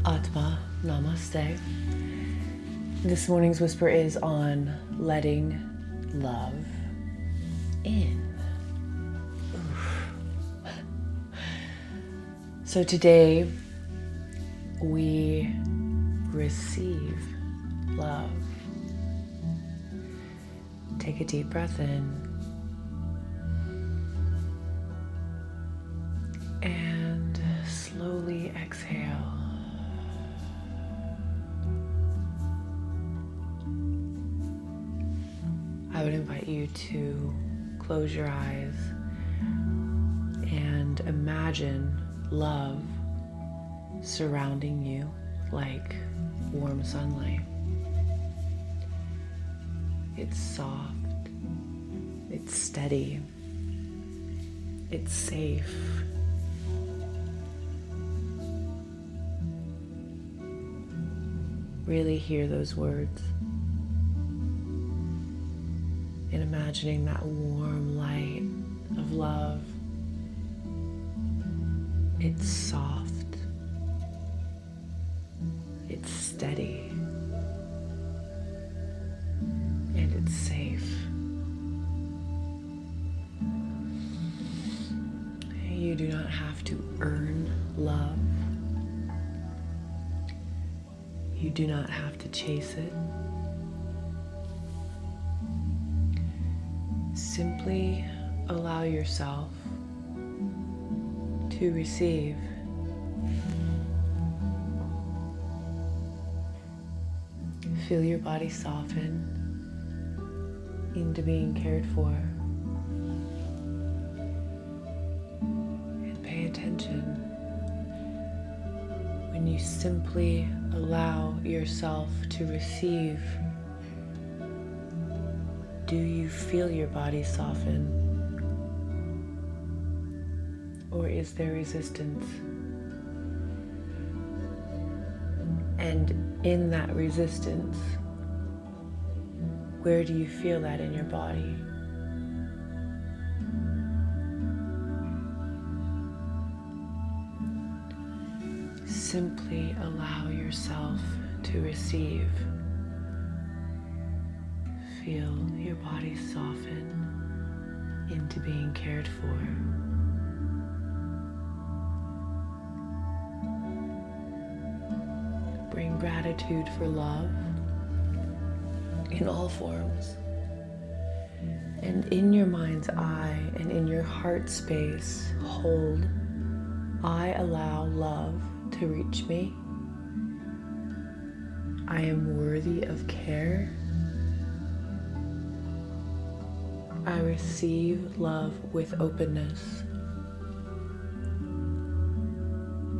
Atma, Namaste. This morning's whisper is on letting love in. Oof. So today we receive love. Take a deep breath in and slowly exhale. I would invite you to close your eyes and imagine love surrounding you like warm sunlight. It's soft, it's steady, it's safe. Really hear those words. And imagining that warm light of love. It's soft. It's steady. And it's safe. You do not have to earn love. You do not have to chase it. Simply allow yourself to receive. Feel your body soften into being cared for. And pay attention when you simply allow yourself to receive. Do you feel your body soften? Or is there resistance? And in that resistance, where do you feel that in your body? Simply allow yourself to receive. Feel your body soften into being cared for. Bring gratitude for love in all forms. And in your mind's eye and in your heart space, hold, I allow love to reach me. I am worthy of care. I receive love with openness.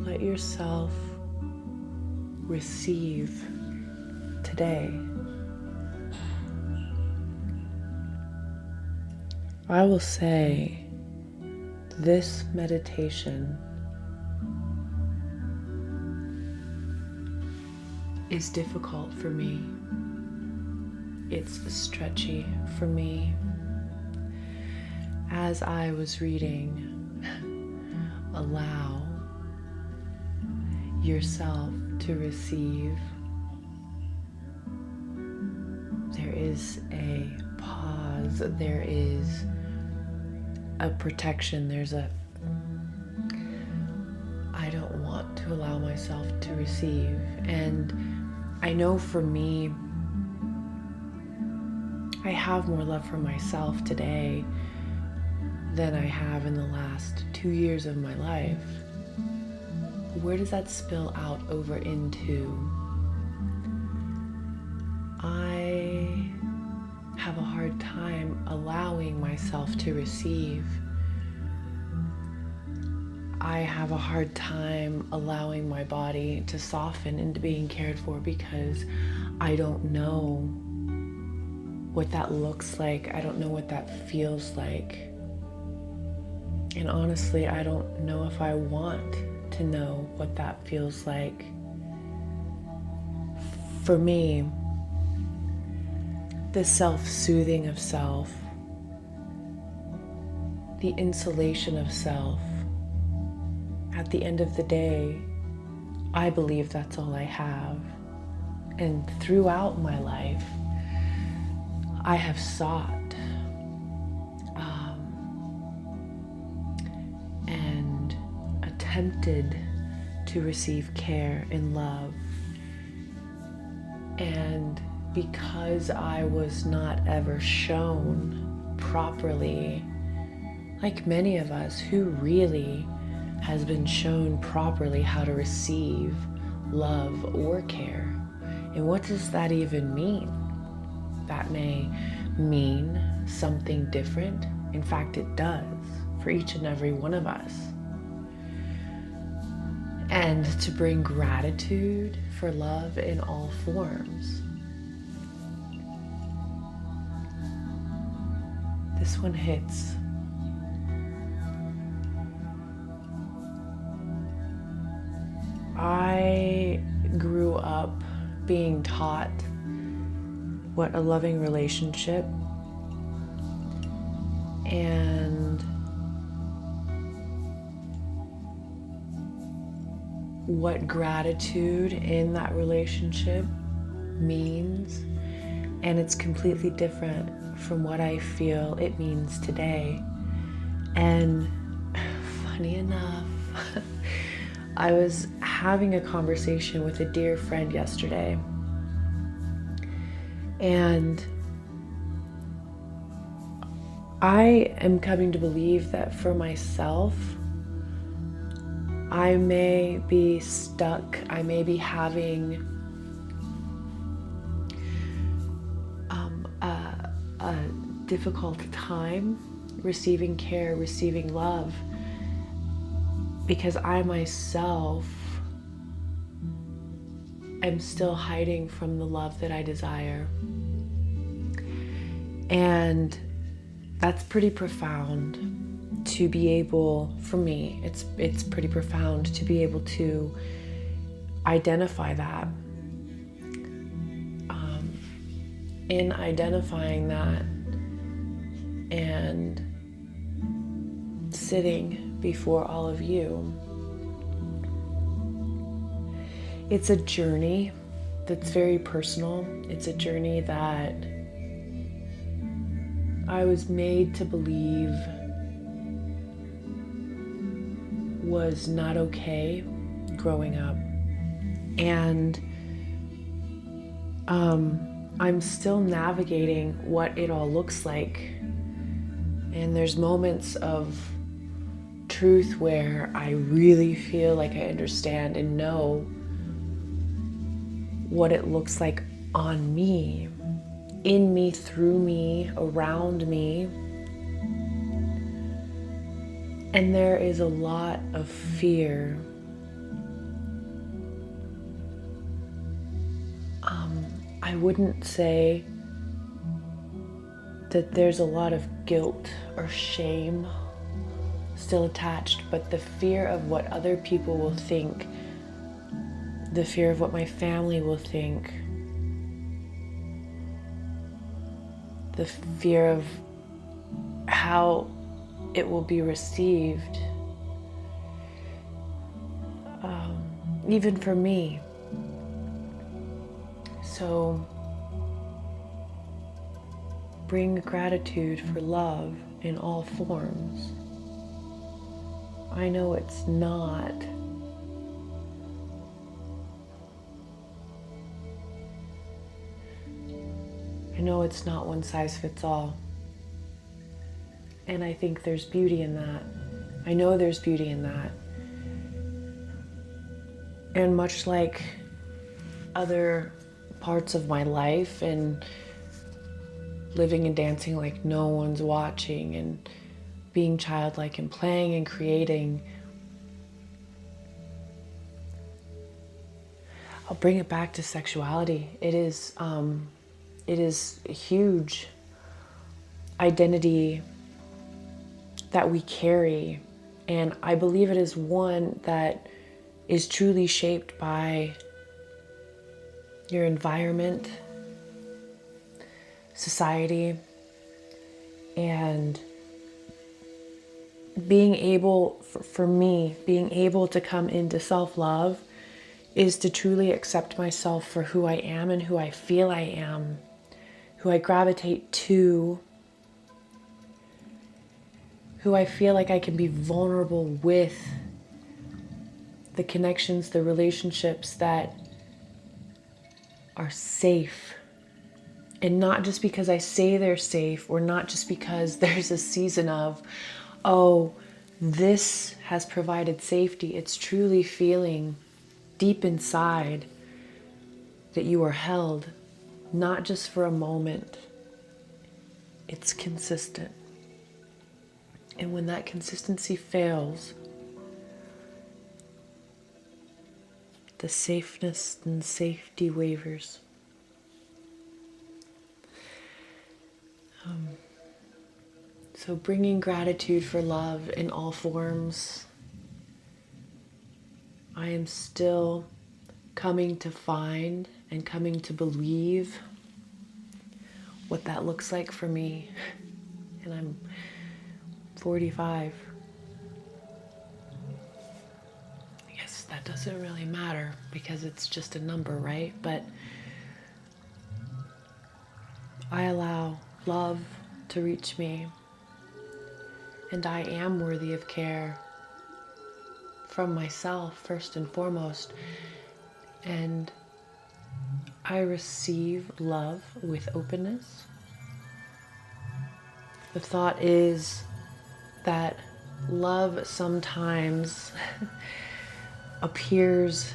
Let yourself receive today. I will say this meditation is difficult for me. It's stretchy for me. As I was reading, allow yourself to receive. There is a pause, there is a protection, I don't want to allow myself to receive. And I know for me, I have more love for myself today than I have in the last 2 years of my life. Where does that spill out over into? I have a hard time allowing myself to receive. I have a hard time allowing my body to soften into being cared for because I don't know what that looks like. I don't know what that feels like. And honestly, I don't know if I want to know what that feels like. For me, the self-soothing of self, the insulation of self, at the end of the day, I believe that's all I have. And throughout my life, I have sought and attempted to receive care and love. And because I was not ever shown properly, like many of us, who really has been shown properly how to receive love or care? And what does that even mean? That may mean something different. In fact, it does for each and every one of us. And to bring gratitude for love in all forms. This one hits. I grew up being taught what a loving relationship and what gratitude in that relationship means, and it's completely different from what I feel it means today. And funny enough, I was having a conversation with a dear friend yesterday, and I am coming to believe that for myself, I may be stuck, I may be having a difficult time receiving care, receiving love, because I myself am still hiding from the love that I desire. And that's pretty profound to be able, for me, it's pretty profound to be able to identify that. In identifying that and sitting before all of you, it's a journey that's very personal. It's a journey that I was made to believe was not okay growing up. And I'm still navigating what it all looks like. And there's moments of truth where I really feel like I understand and know what it looks like on me, in me, through me, around me. And there is a lot of fear. I wouldn't say that there's a lot of guilt or shame still attached, but the fear of what other people will think, the fear of what my family will think, the fear of how it will be received, even for me. So bring gratitude for love in all forms. I know it's not one size fits all. And I think there's beauty in that. I know there's beauty in that. And much like other parts of my life and living and dancing like no one's watching and being childlike and playing and creating, I'll bring it back to sexuality. It is a huge identity that we carry, and I believe it is one that is truly shaped by your environment, society, and being able, for me, being able to come into self-love is to truly accept myself for who I am and who I feel I am, who I gravitate to, who I feel like I can be vulnerable with, the connections, the relationships that are safe. And not just because I say they're safe, or not just because there's a season of, oh, this has provided safety. It's truly feeling deep inside that you are held, not just for a moment. It's consistent. And when that consistency fails, the safeness and safety wavers. So bringing gratitude for love in all forms. I am still coming to find and coming to believe what that looks like for me. And I'm 45. I guess that doesn't really matter because it's just a number, right? But I allow love to reach me, and I am worthy of care from myself first and foremost. And I receive love with openness. The thought is that love sometimes appears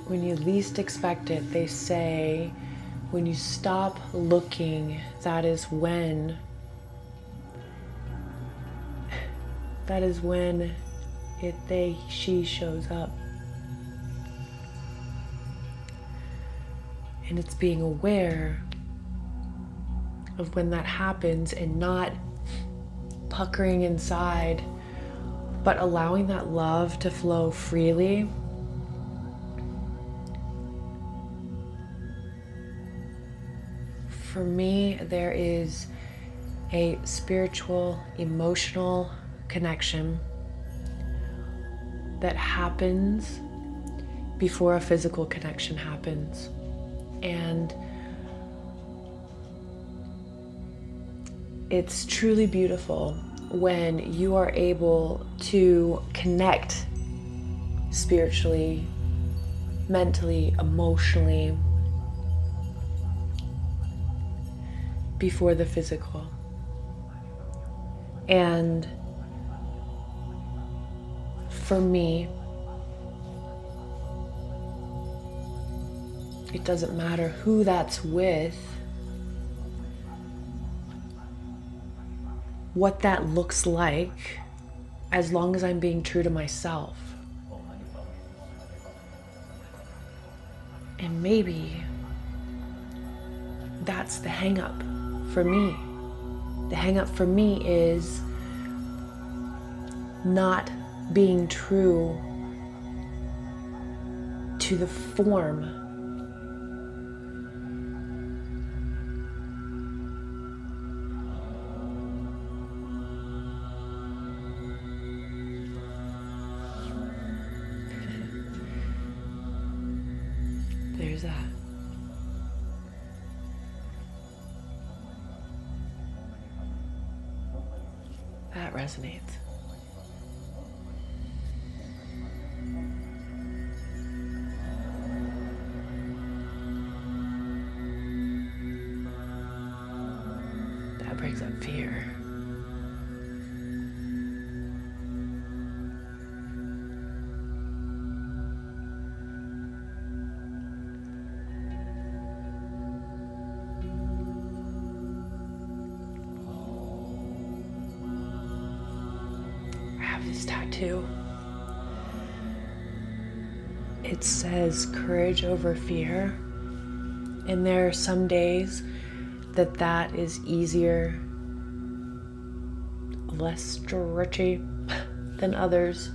when you least expect it. They say when you stop looking, that is when she shows up. And it's being aware of when that happens and not puckering inside, but allowing that love to flow freely. For me, there is a spiritual, emotional connection that happens before a physical connection happens. And it's truly beautiful when you are able to connect spiritually, mentally, emotionally before the physical. And for me, it doesn't matter who that's with, what that looks like, as long as I'm being true to myself. And maybe that's the hang-up for me. The hang-up for me is not being true to the form. There's that. That resonates. That brings up fear. This tattoo. It says courage over fear. And there are some days that is easier, less stretchy than others.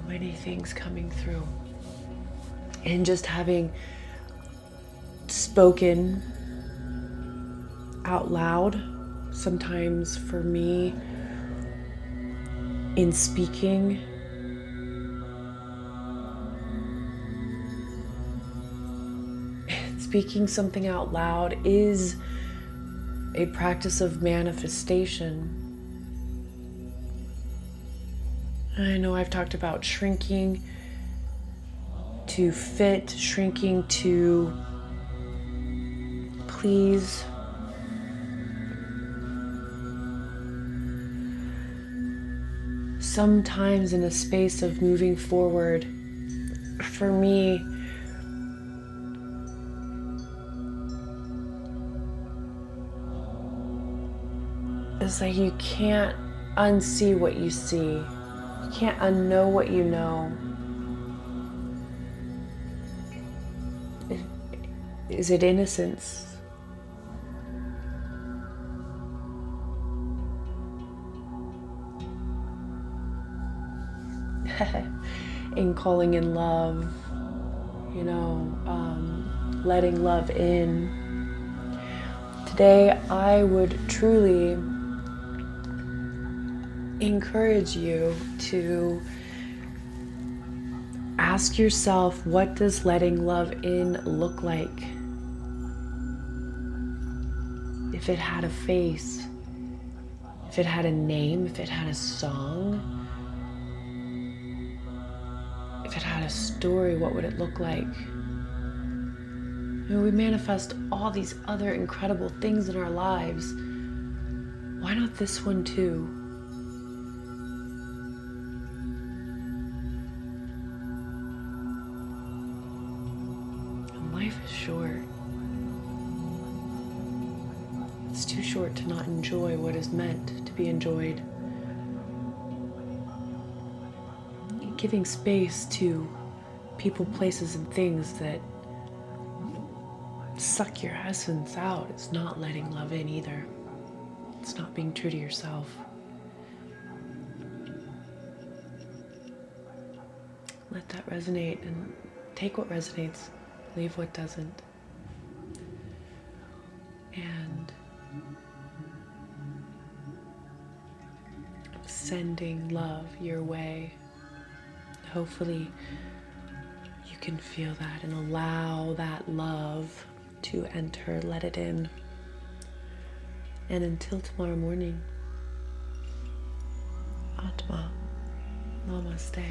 many things coming through. And just having spoken out loud, sometimes for me, in speaking, speaking something out loud is a practice of manifestation. I know I've talked about shrinking to fit, shrinking to please. Sometimes in a space of moving forward, for me, it's like you can't unsee what you see. You can't unknow what you know. Is it innocence? In calling in love, letting love in. Today, I would truly encourage you to ask yourself, what does letting love in look like? If it had a face, if it had a name, if it had a song, if it had a story, what would it look like? We manifest all these other incredible things in our lives. Why not this one too? And life is short. It's too short to not enjoy what is meant to be enjoyed. Giving space to people, places, and things that suck your essence out is not letting love in either. It's not being true to yourself. Let that resonate and take what resonates, leave what doesn't. And sending love your way. Hopefully you can feel that and allow that love to enter, let it in. And until tomorrow morning, Atma, Namaste.